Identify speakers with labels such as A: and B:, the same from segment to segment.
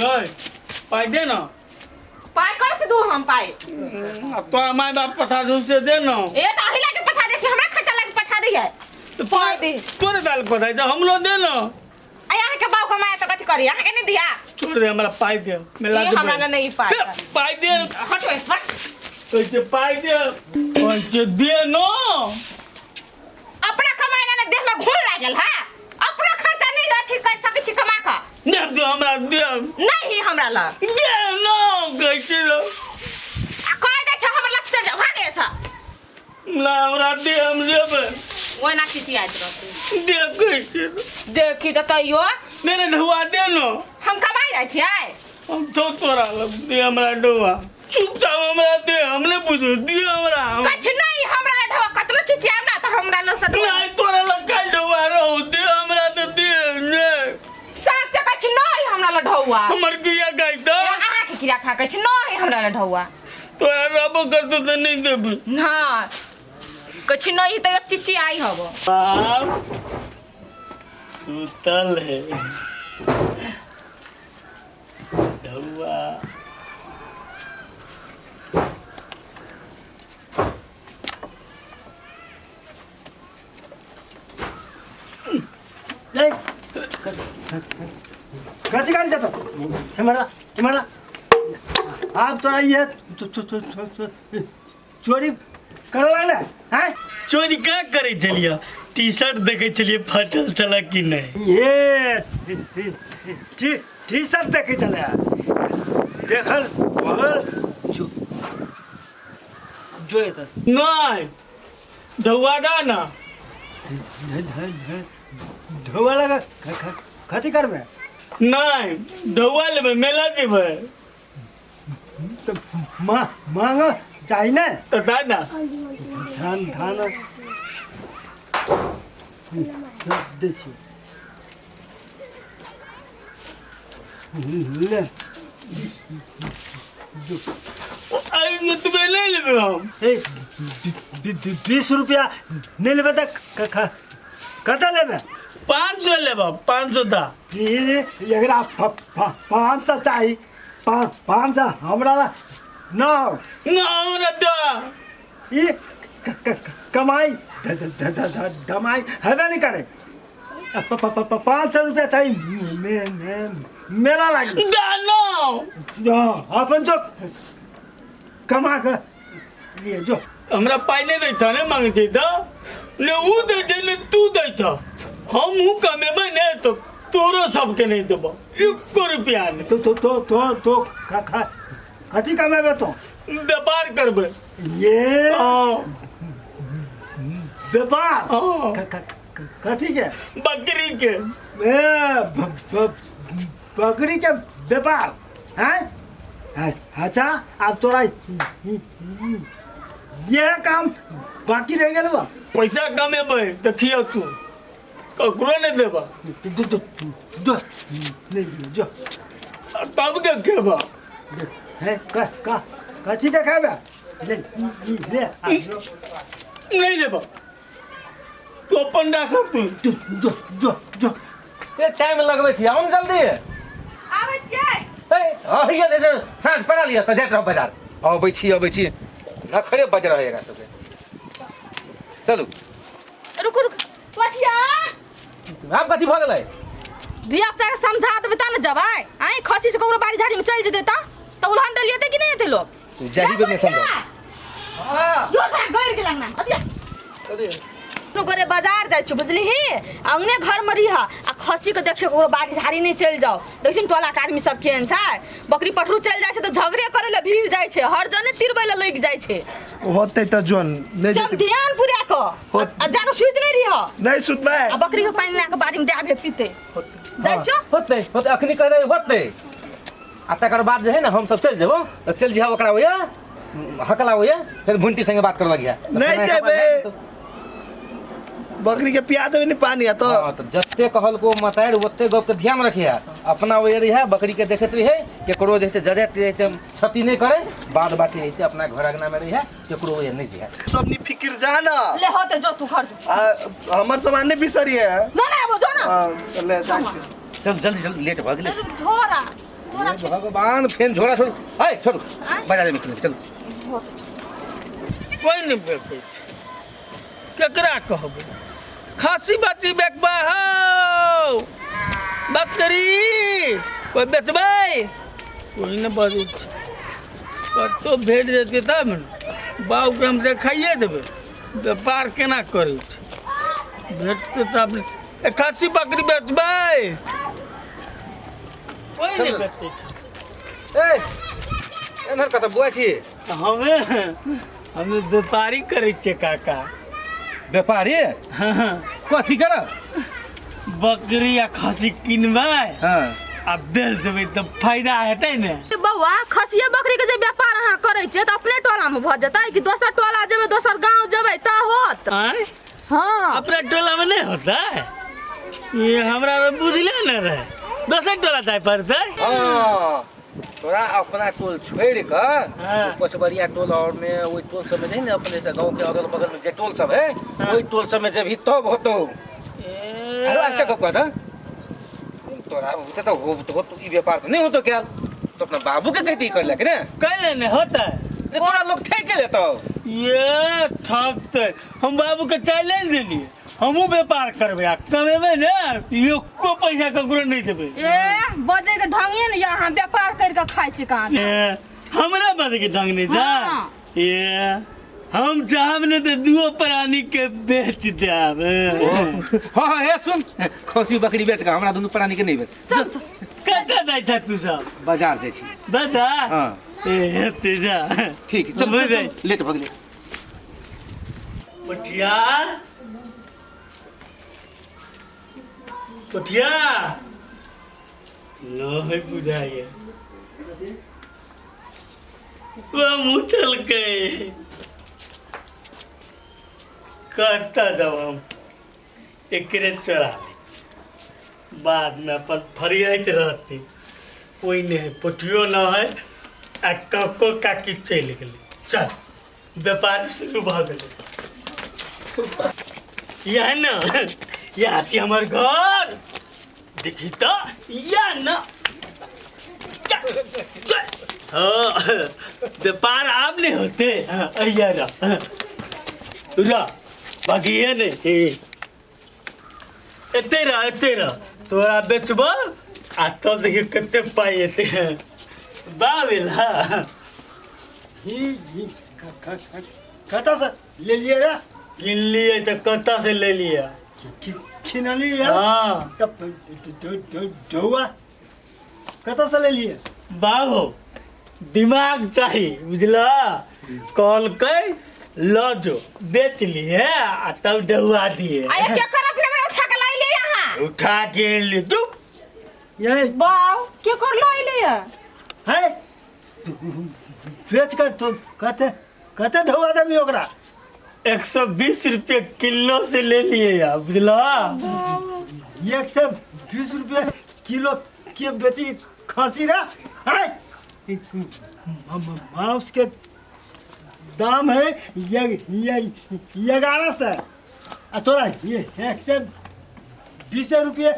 A: गए पाई दे ना
B: पाई कैसे दू हम पाई
A: अब तो माय बाप पठा दू से दे ना
B: ए तो अहिला के पठा दे कि हमरा खर्चा लगे पठा दिए
A: तो
B: पाई दे
A: तोरे दाल पठाई तो हम लोग दे ना
B: आ यहाँ के बाऊ कमाया तो कथी करी यहाँ के नहीं दिया
A: छोड़ दे हमारा पाई दे मिला दे
B: हमरा नहीं पाई
A: पाई दे
B: हट हट
A: तो जे पाई दे और जे दे ना
B: अपना कमाई ना देह में घून लागल है अपना खर्चा नहीं अथी कर सके छी कमा का
A: दे दे हमरा दे
B: नहीं हमरा ला
A: दे ना कैसे लो
B: आ कह दे छ हमरा लस चल जा भागे सा
A: ना हमरा दे हम लेबे
B: ओए ना किसी आज रहते
A: दे कैसे
B: देखी तो तइयो
A: मेरे ढुआ दे ना
B: हम कमाई जाय छियै
A: हम छो तोरा लग दे हमरा ढुआ चुपचाप हमरा दे हमने पूछो दे हमरा
B: कछ नहीं हमरा ढवा कतलो चिचियाब ना तो हमरा लस
A: नहीं तोरा लग काल ढुआ रहो दे हमरा तो दे ने
B: साथ कछ नहीं हमरा ल ढवा
A: हमर किया गई तो
B: आहा के किरा खा कछ नहीं हमरा ल ढवा
A: तो रबो कर तो नहीं देबी
B: ना कछ नहीं तो एक चिची आई हबो
A: बाप सुतल है ढुआ
C: नहीं कैसे गाड़ी जाता कैमरा आप तो ये चोरी कर लाने हैं
A: चोरी का करे चलिए टी शर्ट देखे चलिए फटल चला कि नहीं
C: ये टी शर्ट देखे चले देखल बगल जो ये तस
A: नहीं ढुआ डा ना
C: धोवा लगा खती करबे
A: नहीं ढुआ लेबे मेला जेबे
C: तो मांग चाहिए ना
A: तो दादा
C: धान देखिए ले
A: आएंगे तुम्हें ले लेबे हम
C: 20 रुपया नहीं लेबे तक कता लेबे
A: 500 लेबे 500 दा
C: ये एकरा 500 चाहिए 500 हमरा ला ना
A: ना हमरा दा
C: ये कमाई दमाई हवे नहीं करे 500 रुपया चाहिए मेला लगी
A: दा नो
C: अपन जो कमा कर लिए जो
A: हमरा पाई नहीं दै छ ने मांगे छै त ने उ दे दे ने तू दै छ हम हूं कमेबे ने तो तोरो सबके नहीं देबो 1 रुपया ने
C: तो कथी कमेबे तो
A: व्यापार करबे
C: ये
A: हां
C: व्यापार कथी के
A: बकरी के
C: बकरी के व्यापार हैं अच्छा अब तोरा ये काम बाकी रह गया बा
A: पैसा कमेबे देखियो तू ककरो नहीं देबा
C: जो नहीं जो
A: तब देखेबा
C: है कथी देखाबे ले
A: नहीं लेबा तू अपन राख तू
C: जो
D: ते टाइम लगबै छी आउन जल्दी
B: आबै छियै
D: ए हिया दे साँझ पड़ा लिया त जात रहो बाजार अबै छी नखरे बज रहेगा सबके चलू
B: रुक पठिया
D: आप कथी भ गेलै
B: धिया पुता के समझा देबे त न जबै आई खसी से ककरो बाड़ी झाड़ी में चल जेते त उल्हन देलिए त कि नहीं थे लोग
D: जाही बेर में समझो
C: हां
B: यो सा गैर के लगना अदिया नु करे बाजार जाय छु बुझली ही अंगने घर में रही आ खसी के देख से ककरो बाड़ी झाड़ी नहीं चल जाओ देखिन टोला के आदमी सब केन छै बकरी पठरू चल जाय छै त झगड़े करे ले भीड़ जाय छै हर जने तिरबै ले लग जाय छै
E: होते तो जोन ले
B: सब
E: जेते
B: ध्यान पूरा को आ जाके सुइत नहीं रही
E: नहीं सुतबे
B: आ बकरी के पानी लाके बाड़ी में दे आबे पीते जाय छ
D: होते अखनी कह रहे होते आ तकर बाद जे है ना हम सब चल जेबो त चल जिहा ओकरा होया हकला होया फिर भुंटी संगे बात कर लगिया
E: नहीं जेबे बकरी के पिया देबे नहीं पानी है तो
D: हां तो जत्ते कहल को मतार ओत्ते गप के ध्यान रखिया अपना ओए रही है बकरी के देखत रही है केकरो जैसे जजत जैसे क्षति नहीं करे बाद बाकी ऐसे अपना घर अंगना में रही है केकरो ओए नहीं दिया
E: सब नी फिकिर जाना
B: ले होते जो तू घर जो
E: हमर सामान नहीं बिसरी है
B: ना वो जो ना
E: ले जा
D: चल जल्दी लेट भ गेलै
B: झोरा
D: भगवान फेन झोड़ा छोड़ हाय छोड़ बाजार में चल
A: कोई नहीं बेचे केकरा कहबो खासी बाची बेचबा हो बकरी कोई बेचबै कोई न बाजै छै कतौ भेट जेतै तब ने बाबू के हम देखाइए देबै व्यापार केना करै छै भेटतै तब ने खासी बकरी बेचबै कोई नहीं बेचे छै
D: ए एनहर कत बुआ छी
A: हमें व्यापारी करे छियै काका
D: व्यापारी
A: हाँ
D: कथी कर
A: बकरी या खसी किनबै
D: हाँ
A: आ बेच देबै तऽ फायदा हेतै ने
B: बौआ खसिया बकरी के जे व्यापार अहाँ करै छियै तऽ अपने टोला में भऽ जेतै कि दोसर टोला जेबै दोसर गांव जेबै ता होत
A: आँय
B: हाँ
A: अपना टोला में नहीं होता है ये हमरा में बुझले न रहे दोसर टोला जाय पड़तै
D: हाँ तोरा अपना टोल छोड़ कर
A: हाँ।
D: पचबरिया टोल और में वही टोल सब में नहीं ना अपने गांव के अगल बगल में जे टोल सब है वही टोल सब में जब भी तब होतो अरे आज तक कहता तोरा होते तो हो तो ई व्यापार तो नहीं होतो क्या तो अपना बाबू के कहती कर ले ने
A: कैले नहीं होता है
D: रे तोरा लोग ठेक के लेतो
A: ये ठगतै हम बाबू के चैलेंज देलिए हमहूँ व्यापार करबै आ कमेबै ने एको पैसा ककरो नहीं देबै
B: ए बजे के ढंगे ने यहाँ व्यापार कर के खाइ छी कहाँ
A: हमरा बदे के ढंग नहीं था
B: हाँ।
A: ये हम चाहब ने तो दुओ प्राणी के बेच देब
D: हां हे सुन खसी बकरी बेच के हमरा दोनों प्राणी के नहीं बेच
B: चल चल
A: कतऽ दै छ तू सब
D: बाजार दे छी
A: दादा
D: हां
A: ए तेजा
D: ठीक चल
A: हो जाए।
D: लेट भगले
A: पठिया पठिया न है बुझाइए मुतल के कहता जब हम एकरे चोरा लै बाद में अपन फरियात रहती कोई नहीं पठियो न है आ कको काकी चलि गेलै चल व्यापार शुरू भऽ गेलै यहाँ न यहाँ छी हमर घर देखी तो या न व्यापार आब नहीं होते अय्या रह बागिए ने एते रह तोरा बेचबो आ तब देखियो कते पाई एते बाबेला
C: कतऽ से ले लिए रे
A: किन लिए तो कत्ता से ले लिया
C: खिनली
A: हाँ
C: ढौआ कतऽ से ले लिए
A: बाबू दिमाग चाहिए बुझला कॉल कर लो जो बेच लिए आ तब डहुआ दिए
B: आये क्या कर अपने में उठा के लाई ले यहाँ
A: उठा के ले तू
C: ये
B: बाव क्या कर लाई ले
C: है बेच कर तो कते ढौआ देबी ओकरा
A: 120 रुपये किलो से ले लिए यार बुझला
C: 120 रुपये किलो के बेची खसी रे है मांस के दाम है ये 1100 आ तोरा ये 120 रुपये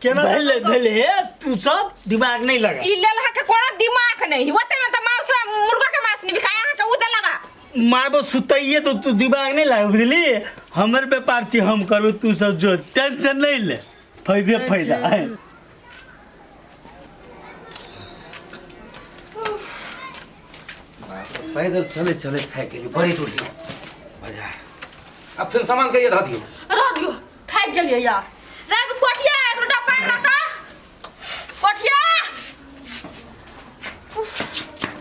C: केना
A: भले तू सब दिमाग नहीं लगा
B: ई ले लहा के कोनो दिमाग नहीं होते में तो मांस मुर्गा के मांस नहीं बिकाया है तो उधर लगा
A: मारबो सुतइए तो तू दिमाग नहीं लगा बुझली हमर व्यापार छी हम करू तू सब जो टेंशन नहीं ले फायदा है
D: पैदल चले चले थक गेली बड़ी दूर बाजार अब फिर सामान कहिए रह दियो
B: रह दियो थक गेलिए यार राग पटिया एक लोटा पानी लाता पटिया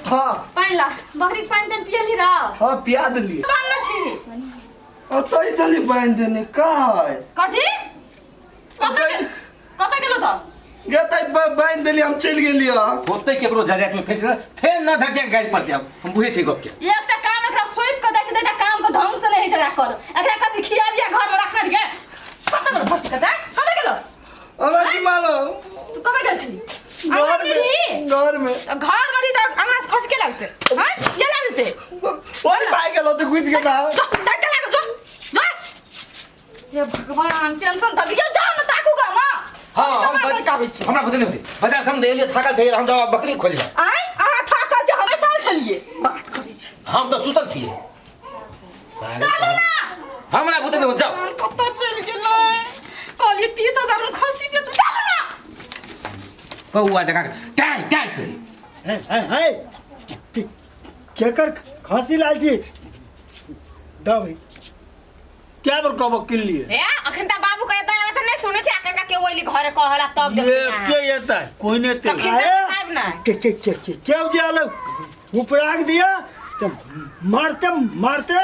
E: हाँ
B: पानी ला बकरी के पानी तन पियली रहा
E: हाँ पिया दिलिए
B: बाल न छी
E: अतै दली बांध देने का है
B: कथी कत गेलो तो
E: गतै बांध देली हम चल गेलिए
D: होते केकरो जगह में फिर ना ढके गाड़ी पर जाब हम बुझे छी गप के
B: एकटा काम एकरा सोइप के दै छै एकटा काम के ढंग से नहीं छै कर एकरा कथी खियाबिया घर में रखना रे कत गेलो फसी कत गेलो
E: अब की मालो
B: तू कब गेल छी
E: घर में
B: घर में तो अंगना से खस के लगते हां ये लगते
E: और भाई गेलो तो कुछ के ना
B: डर लगे जो जो ये भगवान टेंशन त लियो जाओ ना ताकू गा ना
D: हां हम
B: हमरा काबे छी
D: हमरा बुझे नहीं होती बाजार से हम ले थाकल थे हम तो बकरी खोल जा
B: आय अहाँ थाकल जे हमे साल छलिए बात करै छी
D: हम तो सुतल छिए
B: चलू ना
D: हमरा बुझे नहीं हो जाओ
B: कत चल गेलै कहलिए 30,000 में खसी बेच चलू ना
D: कौआ देखा टाई टाई पे
C: है केकर खसी लाल जी दबे
A: क्या बर कब किन लिए
B: ए अखन त बाबू कहता है त नहीं सुनै छी अखन का के ओइली घरे कहला तब
A: ये
B: देखिया
A: के येता है कोई नहीं ते
B: तखन खाइब ना
C: क्या उजाला उपराग दिया तो मारते मारते